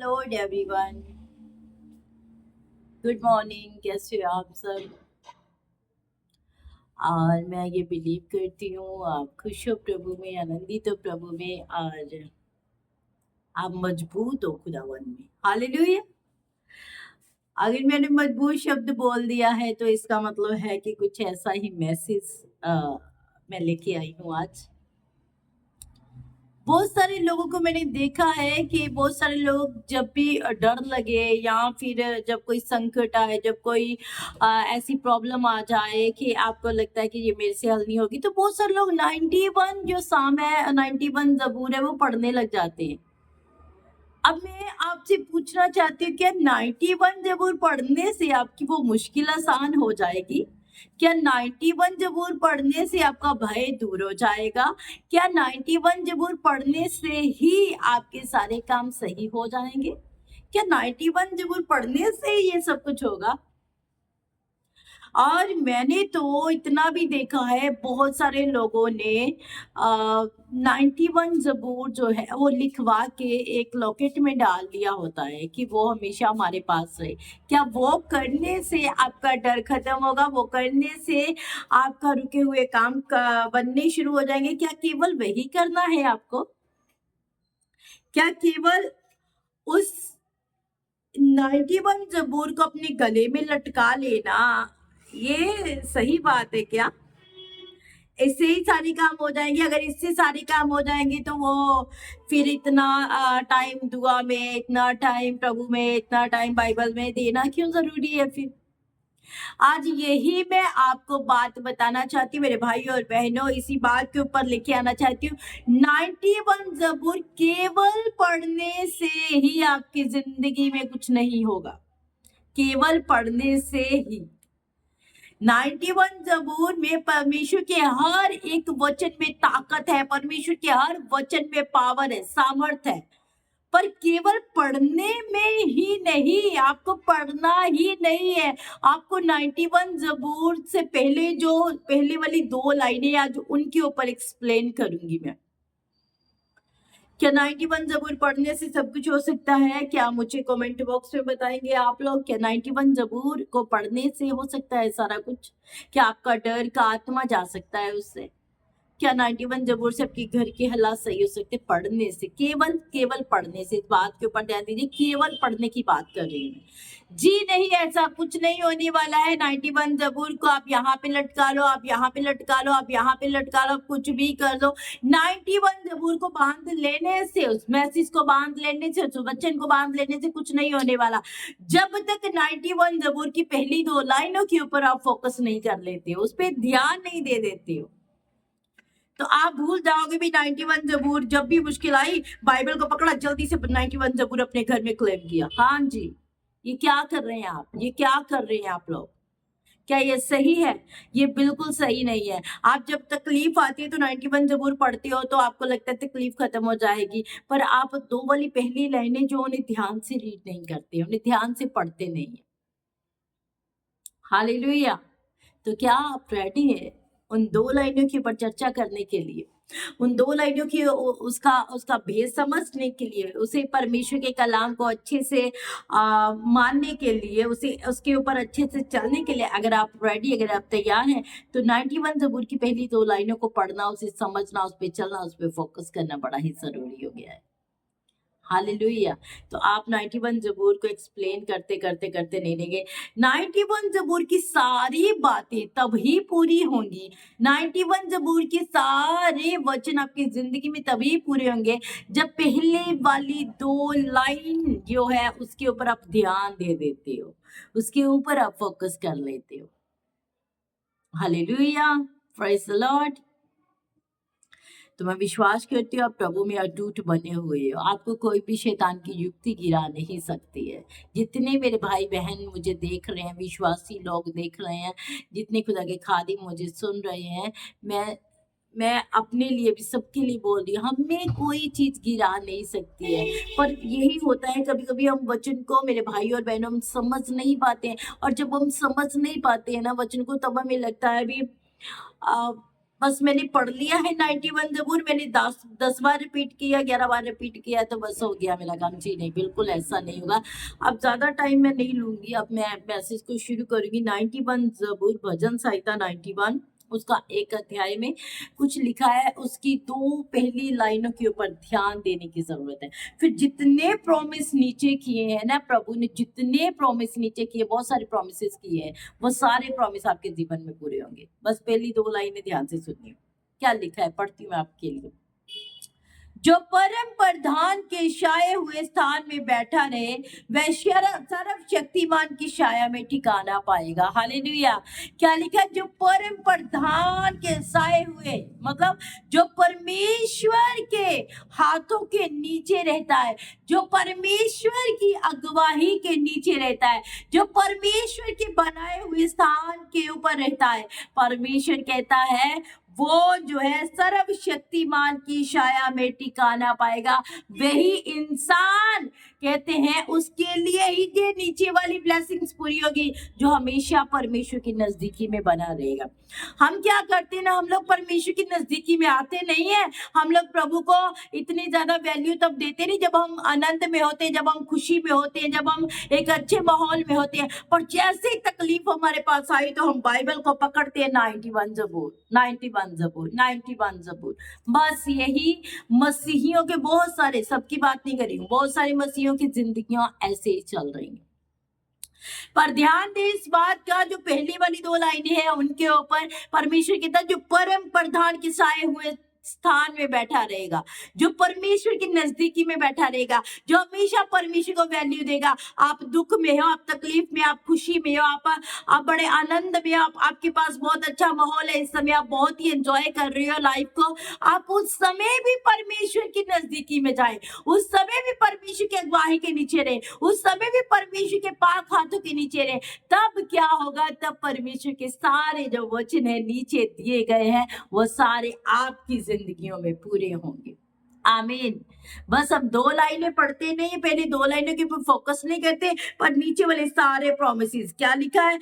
Lord everyone, good morning. कैसे हो आप सब? और मैं ये बिलीव करती हूँ आप खुश हो प्रभु में, आनंदित हो प्रभु में, और आप मजबूत हो खुदावन में। हालेलुया। अगर मैंने मजबूत शब्द बोल दिया है तो इसका मतलब है कि कुछ ऐसा ही मैसेज मैं लेके आई हूँ आज। बहुत सारे लोगों को मैंने देखा है कि बहुत सारे लोग जब भी डर लगे या फिर जब कोई संकट आए, जब कोई ऐसी प्रॉब्लम आ जाए कि आपको लगता है कि ये मेरे से हल नहीं होगी, तो बहुत सारे लोग 91 जो साम है, 91 जबूर है, वो पढ़ने लग जाते हैं। अब मैं आपसे पूछना चाहती हूँ, क्या 91 जबूर पढ़ने से आपकी वो मुश्किल आसान हो जाएगी? क्या 91 जबूर पढ़ने से आपका भय दूर हो जाएगा? क्या 91 जबूर पढ़ने से ही आपके सारे काम सही हो जाएंगे? क्या 91 जबूर पढ़ने से ये सब कुछ होगा? और मैंने तो इतना भी देखा है, बहुत सारे लोगों ने 91 ज़बूर जो है वो लिखवा के एक लॉकेट में डाल दिया होता है कि वो हमेशा हमारे पास रहे। क्या वो करने से आपका डर खत्म होगा? वो करने से आपका रुके हुए काम बनने शुरू हो जाएंगे? क्या केवल वही करना है आपको? क्या केवल उस 91 ज़बूर को अपने गले में लटका लेना ये सही बात है क्या? इससे ही सारे काम हो जाएंगे? अगर इससे सारे काम हो जाएंगे तो वो फिर इतना टाइम दुआ में, इतना टाइम प्रभु में, इतना टाइम बाइबल में देना क्यों जरूरी है फिर? आज यही मैं आपको बात बताना चाहती हूँ मेरे भाई और बहनों, इसी बात के ऊपर लेके आना चाहती हूँ। 91 जबूर केवल पढ़ने से ही आपकी जिंदगी में कुछ नहीं होगा, केवल पढ़ने से ही। 91 जबूर में परमेश्वर के हर एक वचन में ताकत है, परमेश्वर के हर वचन में पावर है, सामर्थ है। पर केवल पढ़ने में ही नहीं, आपको पढ़ना ही नहीं है। आपको 91 जबूर से पहले जो पहले वाली 2 लाइनें आज उनके ऊपर एक्सप्लेन करूंगी मैं। क्या 91 जबूर पढ़ने से सब कुछ हो सकता है? क्या मुझे कमेंट बॉक्स में बताएंगे आप लोग? क्या 91 जबूर को पढ़ने से हो सकता है सारा कुछ? क्या आपका डर का आत्मा जा सकता है उससे? क्या 91 जबूर से आपके घर के हालात सही हो सकते? पढ़ने से, केवल केवल पढ़ने से। इस बात के ऊपर ध्यान दीजिए, केवल पढ़ने की बात कर रही हूँ जी। नहीं, ऐसा कुछ नहीं होने वाला है। 91 जबूर को आप यहाँ पे लटका लो, आप यहाँ पे लटका लो, आप यहाँ पे लटका लो, कुछ भी कर लो। 91 जबूर को बांध लेने से, उस मैसेज को बांध लेने से, उस वचन को बांध लेने से कुछ नहीं होने वाला, जब तक 91 जबूर की पहली 2 लाइनों के ऊपर आप फोकस नहीं कर लेते हो, उस पर ध्यान नहीं दे देते हो, तो आप भूल जाओगे भी 91 जबूर। जब भी मुश्किल आई, बाइबल को पकड़ा, जल्दी से 91 जबूर अपने घर में क्लेम किया। हाँ जी, ये क्या कर रहे हैं आप? ये क्या कर रहे हैं आप लोग? क्या ये सही है? ये बिल्कुल सही नहीं है। आप जब तकलीफ आती है तो 91 जबूर पढ़ते हो तो आपको लगता है तकलीफ खत्म हो जाएगी, पर आप 2 वाली पहली लाइनें जो उन्हें ध्यान से रीड नहीं करते, उन्हें ध्यान से पढ़ते नहीं है। हालेलुया। तो क्या आप रेडी हैं उन 2 लाइनों के ऊपर चर्चा करने के लिए? उन 2 लाइनों की उसका उसका भेद समझने के लिए, उसे परमेश्वर के कलाम को अच्छे से मानने के लिए, उसे उसके ऊपर अच्छे से चलने के लिए अगर आप रेडी, अगर आप तैयार हैं, तो 91 ज़बूर की पहली 2 लाइनों को पढ़ना, उसे समझना, उस पे चलना, उस पे फोकस करना बड़ा ही ज़रूरी हो गया है। हालेलुया। तो आप 91 ज़बूर को एक्सप्लेन करते करते करते नहीं लेंगे। 91 ज़बूर की सारी बातें तभी पूरी होंगी, 91 ज़बूर के सारे वचन आपकी जिंदगी में तभी पूरे होंगे जब पहले वाली 2 लाइन जो है उसके ऊपर आप ध्यान दे देते हो, उसके ऊपर आप फोकस कर लेते हो। Hallelujah, praise the Lord. तो मैं विश्वास करती हूँ आप प्रभु में अटूट बने हुए हो, आपको कोई भी शैतान की युक्ति गिरा नहीं सकती है। जितने मेरे भाई बहन मुझे देख रहे हैं, विश्वासी लोग देख रहे हैं, जितने खुदा के खादिम मुझे सुन रहे हैं, मैं अपने लिए भी, सबके लिए बोल रही हूँ, हमें कोई चीज गिरा नहीं सकती है। पर यही होता है, कभी कभी हम वचन को, मेरे भाई और बहनों, हम समझ नहीं पाते हैं, और जब हम समझ नहीं पाते हैं ना वचन को, तब हमें लगता है भी बस मैंने पढ़ लिया है 91 ज़बूर, मैंने 10 बार रिपीट किया, 11 बार रिपीट किया तो बस हो गया मेरा काम। जी नहीं, बिल्कुल ऐसा नहीं होगा। अब ज़्यादा टाइम मैं नहीं लूँगी, अब मैं मैसेज को शुरू करूँगी। 91 ज़बूर, भजन संहिता 91, उसका एक अध्याय में कुछ लिखा है, उसकी 2 पहली लाइनों के ऊपर ध्यान देने की ज़रूरत है। फिर जितने प्रॉमिस नीचे किए हैं ना, प्रभु ने जितने प्रॉमिस नीचे किए, बहुत सारे प्रॉमिसेस किए हैं, वो सारे प्रॉमिस आपके जीवन में पूरे होंगे। बस पहली 2 लाइनें ध्यान से सुनिए, क्या लिखा है, पढ़ती हूँ आपके लिए। जो परम प्रधान के छाए हुए स्थान में बैठा रहे, वह सर्वशक्तिमान की छाया में ठिकाना पाएगा। हालेलुया। क्या लिखा? जो परम प्रधान के छाए हुए, मतलब जो परमेश्वर के हाथों के नीचे रहता है, जो परमेश्वर की अगुवाई के नीचे रहता है, जो परमेश्वर के बनाए हुए स्थान के ऊपर रहता है, परमेश्वर कहता है वो जो है सर्वशक्तिमान की छाया में ठिकाना पाएगा। वही इंसान कहते हैं उसके लिए ही ये नीचे वाली ब्लेसिंग्स पूरी होगी, जो हमेशा परमेश्वर की नजदीकी में बना रहेगा। हम क्या करते हैं ना, हम लोग परमेश्वर की नजदीकी में आते नहीं है। हम लोग प्रभु को इतनी ज्यादा वैल्यू तब देते नहीं जब हम आनंद में होते हैं, जब हम खुशी में होते हैं, जब हम एक अच्छे माहौल में होते हैं। पर जैसे ही तकलीफ हमारे पास आई तो हम बाइबल को पकड़ते हैं, 91 ज़बूर, 91 ज़बूर, 91 ज़बूर। बस यही मसीहियों के बहुत सारे, सबकी बात नहीं कर रही हूँ, बहुत सारे मसीहियों की जिंदगियां ऐसे ही चल रही हैं। पर ध्यान दे इस बात का, जो पहली वाली 2 लाइनें हैं उनके ऊपर परमेश्वर कहता है जो परम प्रधान के छाए हुए स्थान में बैठा रहेगा, जो परमेश्वर की नजदीकी में बैठा रहेगा, जो हमेशा परमेश्वर को वैल्यू देगा। आप दुख में हो, आप तकलीफ में, आप खुशी में हो, आप बड़े आनंद में, आपके पास बहुत अच्छा माहौल है, इस समय आप बहुत ही एंजॉय कर रहे हो लाइफ को, आप उस समय भी परमेश्वर की नजदीकी में जाए, उस समय भी परमेश्वर की अगुवाई के नीचे रहे, उस समय भी परमेश्वर के पाक हाथों के नीचे रहे। तब क्या होगा? तब परमेश्वर के सारे जो वचन है नीचे दिए गए हैं, वो सारे आपकी जिंदगियों में पूरे होंगे। आमीन। बस हम 2 लाइनें पढ़ते नहीं, पहले 2 लाइनों के ऊपर फोकस नहीं करते, पर नीचे वाले सारे प्रोमिसेस क्या लिखा है?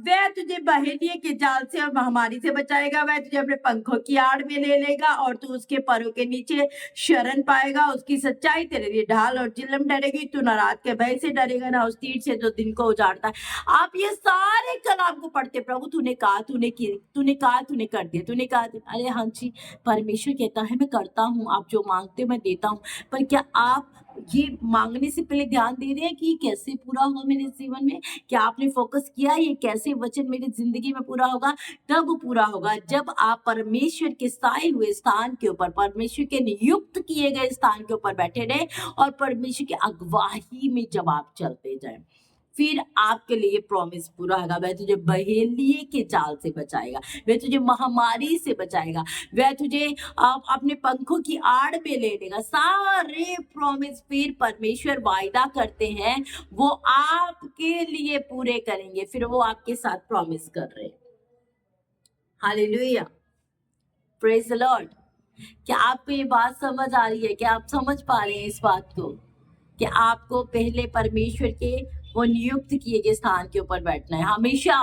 वह तुझे बहेलिये के जाल से और महामारी से बचाएगा, वह तुझे अपने पंखों की आड़ में ले लेगा और तू उसके परों के नीचे शरण पाएगा। उसकी सच्चाई तेरे लिए ढाल और चिल्लम ठहरेगी, तू न रात के भय से डरेगा, ना उस तीर से जो दिन को उजाड़ता है। आप ये सारे कलाम को पढ़ते, प्रभु तूने कहा, तूने कहा, तूने कर दिया, तूने कहा। अरे हाँ जी, परमेश्वर कहता है मैं करता हूँ, आप जो मांगते हो मैं देता हूँ। पर क्या आप ये मांगने से पहले ध्यान दे रहे हैं कि ये कैसे पूरा होगा मेरे जीवन में? क्या आपने फोकस किया ये कैसे वचन मेरी जिंदगी में पूरा होगा? तब पूरा होगा जब आप परमेश्वर के साए हुए स्थान के ऊपर, परमेश्वर के नियुक्त किए गए स्थान के ऊपर बैठे रहे और परमेश्वर की अगुवाई में जब आप चलते जाए, फिर आपके लिए प्रॉमिस पूरा होगा। वह तुझे बहेलिये के जाल से बचाएगा, वह तुझे महामारी से बचाएगा, वह तुझे अपने पंखों की आड़ में ले लेगा। सारे प्रॉमिस फिर परमेश्वर वायदा करते हैं वो आपके लिए पूरे करेंगे, फिर वो आपके साथ प्रॉमिस कर रहे हैं। Hallelujah, praise the Lord. क्या आपको ये बात समझ आ रही है? क्या आप समझ पा रहे हैं इस बात को कि आपको पहले परमेश्वर के वो नियुक्त किए गए स्थान के ऊपर बैठना है? हमेशा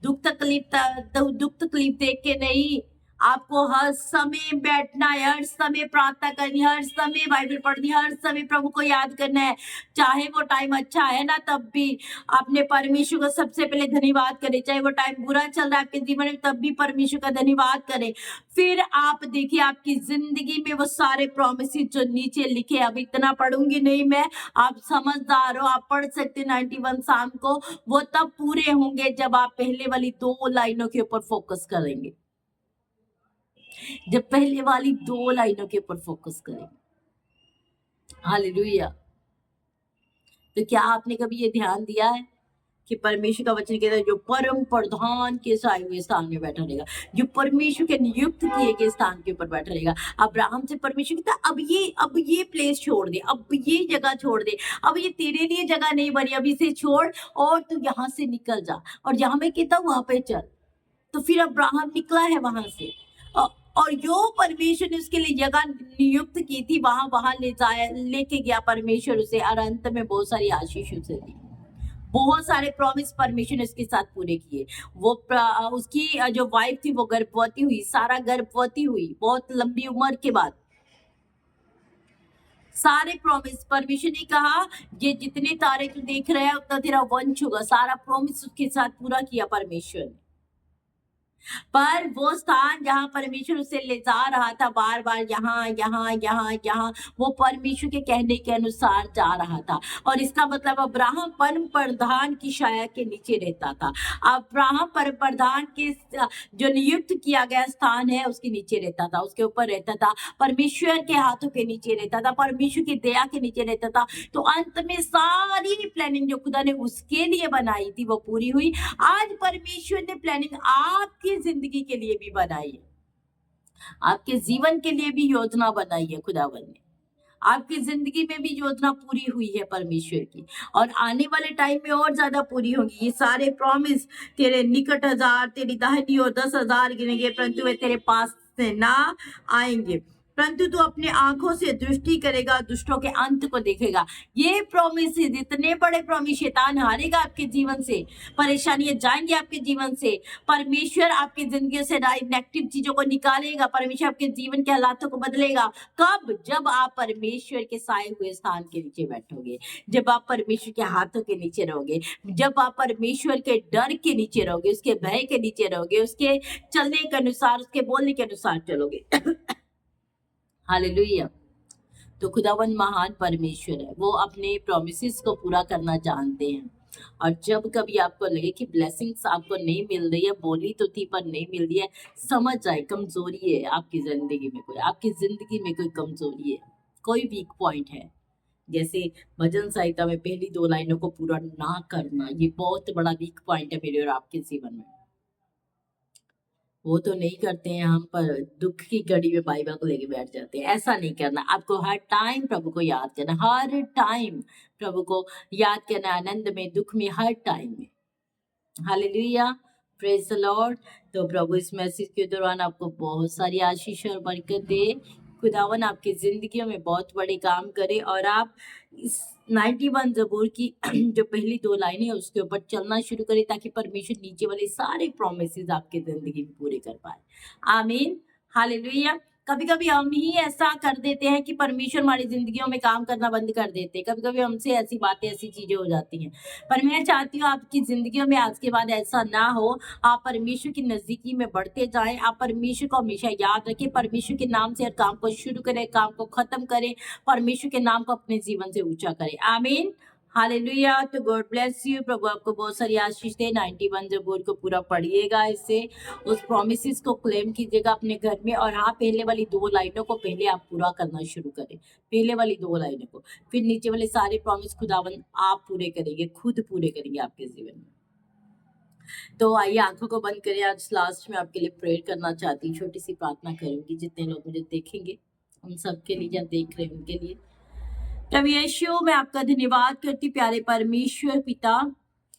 दुख तकलीफ देख के नहीं, आपको हर समय बैठना है, हर समय प्रार्थना करनी, हर समय बाइबल पढ़नी, हर समय प्रभु को याद करना है। चाहे वो टाइम अच्छा है ना, तब भी अपने परमेश्वर को सबसे पहले धन्यवाद करें। चाहे वो टाइम बुरा चल रहा है आपके जीवन में, तब भी परमेश्वर का धन्यवाद करें। फिर आप देखिए आपकी जिंदगी में वो सारे प्रॉमिसेस जो नीचे लिखे, अब इतना पढ़ूंगी नहीं मैं, आप समझदार हो, आप पढ़ सकते 91 साम को। वो तब पूरे होंगे जब आप पहले वाली 2 लाइनों के ऊपर फोकस करेंगे, जब पहले वाली 2 लाइनों के ऊपर फोकस करेंगे। हालेलुया। तो क्या आपने कभी ये ध्यान दिया है कि परमेश्वर का वचन कहता है जो परम प्रधान के छाए हुए स्थान में बैठा रहेगा, जो परमेश्वर के नियुक्त किए गए स्थान के ऊपर बैठा रहेगा। अब्राहम से परमेश्वर कहता अब ये प्लेस छोड़ दे, अब ये जगह छोड़ दे, अब ये तेरे लिए जगह नहीं बनी, अब इसे छोड़ और तू यहाँ से निकल जा और जहां मैं कहता हूँ वहां पे चल। तो फिर अब्राहम निकला है वहां से, और जो परमेश्वर ने उसके लिए जगह नियुक्त की थी वहां लेके गया परमेश्वर उसे, और अंत में बहुत सारी आशीष उसे दी। बहुत सारे प्रॉमिस परमेश्वर ने उसके साथ पूरे किए। उसकी जो वाइफ थी वो गर्भवती हुई, सारा गर्भवती हुई बहुत लंबी उम्र के बाद। सारे प्रॉमिस परमेश्वर ने कहा ये जितने तारे तू देख रहा है उतना तेरा वंश होगा, सारा प्रॉमिस उसके साथ पूरा किया परमेश्वर ने। पर वो स्थान जहाँ परमेश्वर उसे ले जा रहा था, बार बार यहाँ यहाँ यहाँ यहाँ, वो परमेश्वर के कहने के अनुसार जा रहा था। और इसका मतलब अब्राहम परम प्रधान की छाया के नीचे रहता था। अब्राहम परम प्रधान के जो नियुक्त किया गया स्थान है उसके नीचे रहता था, उसके ऊपर रहता था, परमेश्वर के हाथों के नीचे रहता था, परमेश्वर की दया के नीचे रहता था। तो अंत में सारी प्लानिंग जो खुदा ने उसके लिए बनाई थी वो पूरी हुई। आज परमेश्वर ने प्लानिंग आपकी जिंदगी के लिए भी बनाई है, आपके जीवन के लिए भी योजना बनाई है खुदावन ने। आपकी जिंदगी में भी योजना पूरी हुई है परमेश्वर की, और आने वाले टाइम में और ज्यादा पूरी होगी। ये सारे प्रॉमिस तेरे निकट 1000 तेरी दाहिनी और 10,000 गिनेंगे, परंतु वे तेरे पास से ना आएंगे। परंतु तू अपने आंखों से दृष्टि करेगा, दुष्टों के अंत को देखेगा। ये प्रॉमिस, इतने बड़े प्रॉमिस, शैतान हारेगा आपके जीवन से, परेशानियां जाएंगी आपके जीवन से। परमेश्वर आपकी जिंदगी से नेगेटिव चीजों को निकालेगा, परमेश्वर आपके जीवन के हालातों को बदलेगा। कब? जब आप परमेश्वर के साए हुए स्थान के नीचे बैठोगे, जब आप परमेश्वर के हाथों के नीचे रहोगे, जब आप परमेश्वर के डर के नीचे रहोगे, उसके भय के नीचे रहोगे, उसके चलने के अनुसार, उसके बोलने के अनुसार चलोगे। हालेलुया। तो खुदावन महान परमेश्वर है, वो अपने प्रोमिसेस को पूरा करना जानते हैं। और जब कभी आपको लगे कि ब्लेसिंग्स आपको नहीं मिल रही है, बोली तो थी पर नहीं मिल रही है, समझ जाए कमजोरी है आपकी जिंदगी में, आपकी जिंदगी में कोई कमजोरी है, कोई वीक पॉइंट है। जैसे भजन संहिता में पहली 2 लाइनों को पूरा ना करना, ये बहुत बड़ा वीक पॉइंट है मेरे और आपके जीवन में। वो तो नहीं करते हैं हम, पर दुख की घड़ी में बाइबल को लेके बैठ जाते हैं। ऐसा नहीं करना, आपको हर टाइम प्रभु को याद करना, हर टाइम प्रभु को याद करना, आनंद में, दुख में, हर टाइम में। Hallelujah, praise the Lord. तो प्रभु इस मैसेज के दौरान आपको बहुत सारी आशीष और बरकत दे। खुदावन आपकी जिंदगियों में बहुत बड़े काम करे, और आप इस 91 जबूर की जो पहली 2 लाइनें है उसके ऊपर चलना शुरू करें, ताकि परमेश्वर नीचे वाले सारे प्रॉमिसेस आपके जिंदगी में पूरे कर पाए। आमीन, हालेलुया। कभी कभी हम ही ऐसा कर देते हैं कि परमेश्वर हमारी जिंदगियों में काम करना बंद कर देते हैं। कभी कभी हमसे ऐसी बातें, ऐसी चीजें हो जाती हैं, पर मैं चाहती हूँ आपकी जिंदगियों में आज के बाद ऐसा ना हो। आप परमेश्वर की नजदीकी में बढ़ते जाएं, आप परमेश्वर को हमेशा याद रखें, परमेश्वर के नाम से हर काम को शुरू करें, काम को खत्म करें, परमेश्वर के नाम को अपने जीवन से ऊंचा करें। आमीन, हालेलुया। तो गॉड ब्लेस यू, प्रभु आपको बहुत सारी आशीष दे। 91 जबूर को पूरा पढ़िएगा, इससे उस प्रॉमिसेस को क्लेम कीजिएगा अपने घर में। और हाँ, पहले वाली 2 लाइनों को पहले आप पूरा करना शुरू करें, पहले वाली 2 लाइनों को, फिर नीचे वाले सारे प्रॉमिस खुदावन आप पूरे करेंगे, खुद पूरे करेंगे आपके जीवन में। तो आइए आंखों को बंद करें। आज लास्ट में आपके लिए प्रेयर करना चाहती हूँ, छोटी सी प्रार्थना करूंगी। जितने लोग मुझे देखेंगे उन सबके लिए, या देख रहे हैं उनके लिए। प्रभु यीशु, मैं आपका धन्यवाद करती, प्यारे परमेश्वर पिता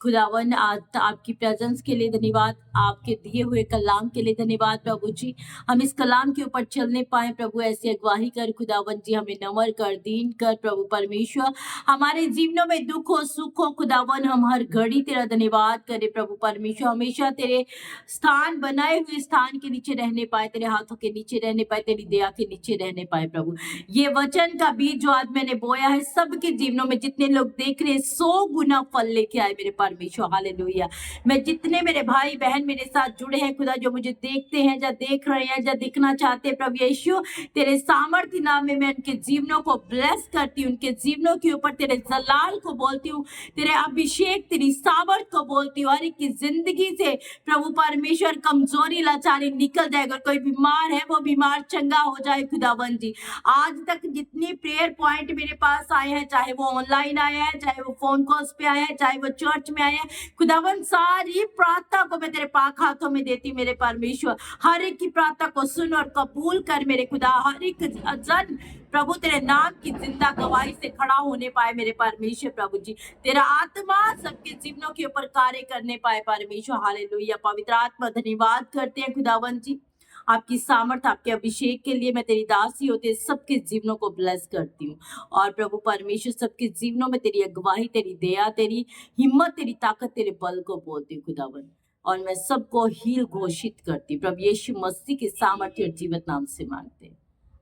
खुदावन, आज आपकी प्रेजेंस के लिए धन्यवाद, आपके दिए हुए कलाम के लिए धन्यवाद। प्रभु जी, हम इस कलाम के ऊपर चलने पाए, प्रभु ऐसी अगवाही कर खुदावन जी, हमें नम्र कर, दीन कर प्रभु परमेश्वर। हमारे जीवनों में दुख हो, सुख हो खुदावन, हम हर घड़ी तेरा धन्यवाद करें प्रभु परमेश्वर। हमेशा तेरे स्थान, बनाए हुए स्थान के नीचे रहने पाए, तेरे हाथों के नीचे रहने पाए, तेरी दया के नीचे रहने पाए। प्रभु, ये वचन का बीज जो आज मैंने बोया है, सबके जीवनों में जितने लोग देख रहे हैं 100 गुना फल लेके आए मेरे परमेश्वर। हालेलुया। मैं जितने मेरे भाई बहन मेरे साथ जुड़े हैं खुदा, जो मुझे देखते हैं, या देख रहे हैं, या दिखना चाहते हैं, प्रभु यीशु तेरे सामर्थ्य नाम में मैं उनके जीवनों को ब्लेस करती हूँ, उनके जीवनों के ऊपर तेरे जलाल को बोलती हूँ, तेरे अभिषेक, तेरी सामर्थ को बोलती हूँ। हर एक की जिंदगी से प्रभु परमेश्वर कमजोरी, लाचारी निकल जाएगा। कोई बीमार है वो बीमार चंगा हो जाए खुदावन जी। आज तक जितनी प्रेयर पॉइंट मेरे पास आए हैं, चाहे वो ऑनलाइन आए हैं, चाहे वो फोन कॉल्स पे आए हैं, चाहे वो चर्च में आए हैं, खुदावन सारी प्रार्थना को मैं तेरे पाक हाथों में देती मेरे परमेश्वर। हर एक की प्रार्थना को सुन और कबूल कर मेरे खुदा। हर एक जन प्रभु तेरे नाम की जिंदा गवाही से खड़ा होने पाए मेरे परमेश्वर। प्रभु जी, तेरा आत्मा सबके जीवनों के ऊपर कार्य करने पाए परमेश्वर। हालेलुया। पवित्र आत्मा धन्यवाद करते हैं खुदावन जी। आपकी सामर्थ, आपके अभिषेक के लिए मैं तेरी दासी होते सबके जीवनों को ब्लेस करती हूँ। और प्रभु परमेश्वर सबके जीवनों में तेरी अगुवाई, तेरी दया, तेरी हिम्मत, तेरी ताकत, तेरे बल को बोलती हूँ खुदावन। और मैं सबको हील घोषित करती हूँ प्रभु यीशु मसीह के सामर्थ्य और जीवित नाम से मांगते हैं।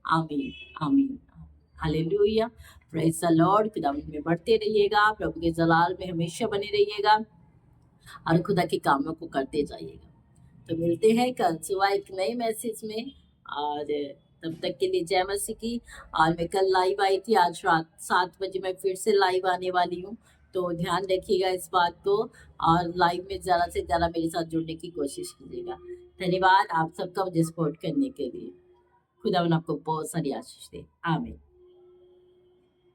आमीन आमीन। Hallelujah, praise the Lord. खुदावन में बढ़ते रहिएगा, प्रभु के जलाल में हमेशा बने रहिएगा और खुदा के कामों को करते जाइएगा। तो मिलते हैं कल सुबह एक नए मैसेज में, और तब तक के लिए जय मसीह की। और मैं कल लाइव आई थी, आज रात 7 बजे मैं फिर से लाइव आने वाली हूँ, तो ध्यान रखिएगा इस बात को और लाइव में ज़्यादा से ज़्यादा मेरे साथ जुड़ने की कोशिश कीजिएगा। धन्यवाद आप सबका मुझे सपोर्ट करने के लिए। खुदावन आपको बहुत सारी आशीष दे। आमीन।